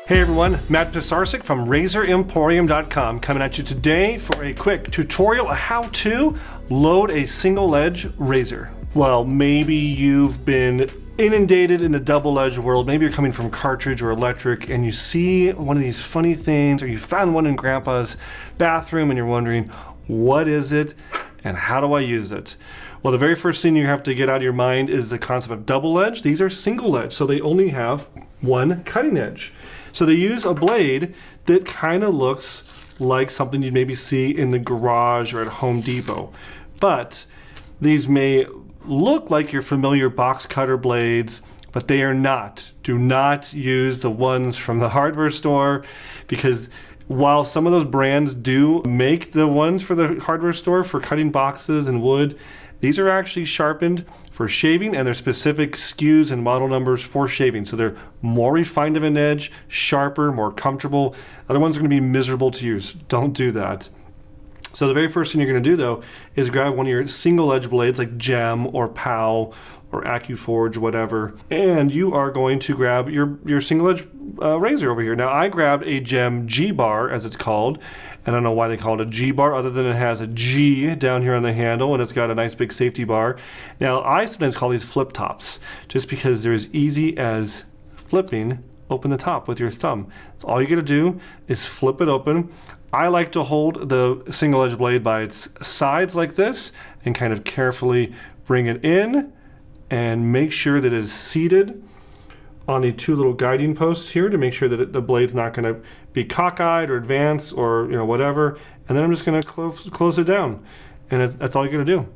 Hey everyone, Matt Pisarcik from RazorEmporium.com coming at you today for a quick tutorial on how to load a single edge razor. Well, maybe you've been inundated in the double edge world. Maybe you're coming from cartridge or electric and you see one of these funny things, or you found one in grandpa's bathroom and you're wondering, what is it and how do I use it? Well, the very first thing you have to get out of your mind is the concept of double edge. These are single edge, so they only have one cutting edge. So they use a blade that kind of looks like something you'd maybe see in the garage or at Home Depot. But these may look like your familiar box cutter blades, but they are not. Do not use the ones from the hardware store, because while some of those brands do make the ones for the hardware store for cutting boxes and wood, these are actually sharpened for shaving, and they're specific SKUs and model numbers for shaving. So they're more refined of an edge, sharper, more comfortable. Other ones are going to be miserable to use. Don't do that. So the very first thing you're going to do though is grab one of your single edge blades like Gem or POW or AccuForge, whatever, and you are going to grab your single edge razor over here. Now I grabbed a Gem G-bar, as it's called. I don't know why they call it a G-bar other than it has a G down here on the handle and it's got a nice big safety bar. Now I sometimes call these flip tops just because they're as easy as flipping open the top with your thumb. So all you gotta do is flip it open. I like to hold the single edge blade by its sides like this and kind of carefully bring it in and make sure that it is seated on the two little guiding posts here to make sure that the blade's not going to be cockeyed or advance or whatever. And then I'm just going to close it down, and that's all you're going to do.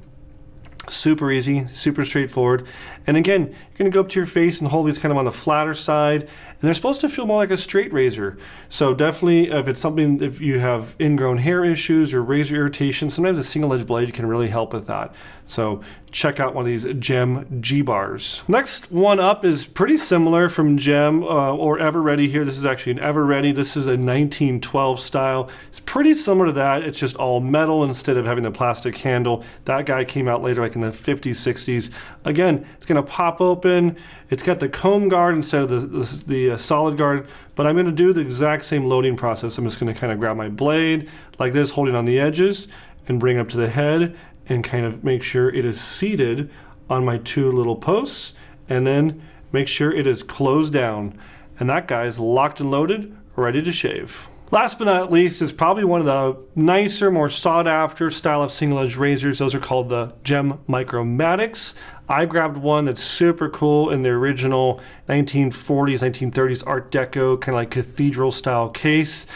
Super easy, super straightforward. And again, you're going to go up to your face and hold these kind of on the flatter side, and they're supposed to feel more like a straight razor. So definitely, if you have ingrown hair issues or razor irritation, sometimes a single edge blade can really help with that. So check out one of these Gem G-bars. Next one up is pretty similar from Gem or Everready here. This is actually an Everready. This is a 1912 style. It's pretty similar to that. It's just all metal instead of having the plastic handle. That guy came out later, like in the 50s, 60s. Again, it's going to pop open. It's got the comb guard instead of the solid guard, but I'm going to do the exact same loading process. I'm just going to kind of grab my blade like this, holding on the edges, and bring it up to the head and kind of make sure it is seated on my two little posts, and then make sure it is closed down. And that guy is locked and loaded, ready to shave. Last but not least is probably one of the nicer, more sought after style of single edge razors. Those are called the Gem Micromatics. I grabbed one that's super cool in the original 1940s, 1930s Art Deco, kind of like cathedral style case.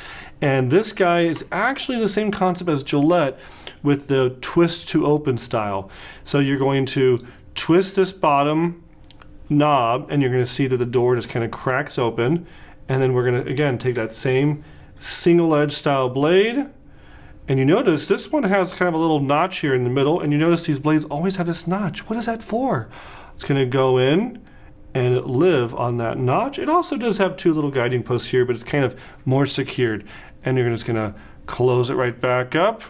And this guy is actually the same concept as Gillette with the twist to open style. So you're going to twist this bottom knob and you're going to see that the door just kind of cracks open. And then we're going to, again, take that same single edge style blade. And you notice this one has kind of a little notch here in the middle. And you notice these blades always have this notch. What is that for? It's going to go in and live on that notch. It also does have two little guiding posts here, but it's kind of more secured. And you're just gonna close it right back up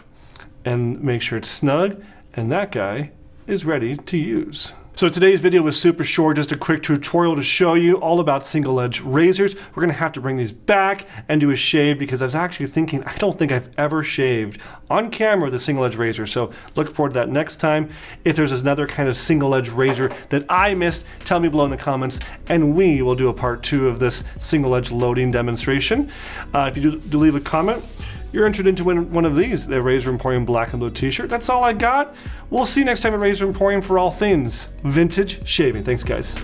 and make sure it's snug, and that guy is ready to use. So today's video was super short, just a quick tutorial to show you all about single edge razors. We're gonna have to bring these back and do a shave, because I was actually thinking, I don't think I've ever shaved on camera with a single edge razor. So look forward to that next time. If there's another kind of single edge razor that I missed, tell me below in the comments, and we will do a part 2 of this single edge loading demonstration. If you do leave a comment, you're entered into one of these, the Razor Emporium black and blue t-shirt. That's all I got. We'll see you next time at Razor Emporium for all things vintage shaving. Thanks, guys.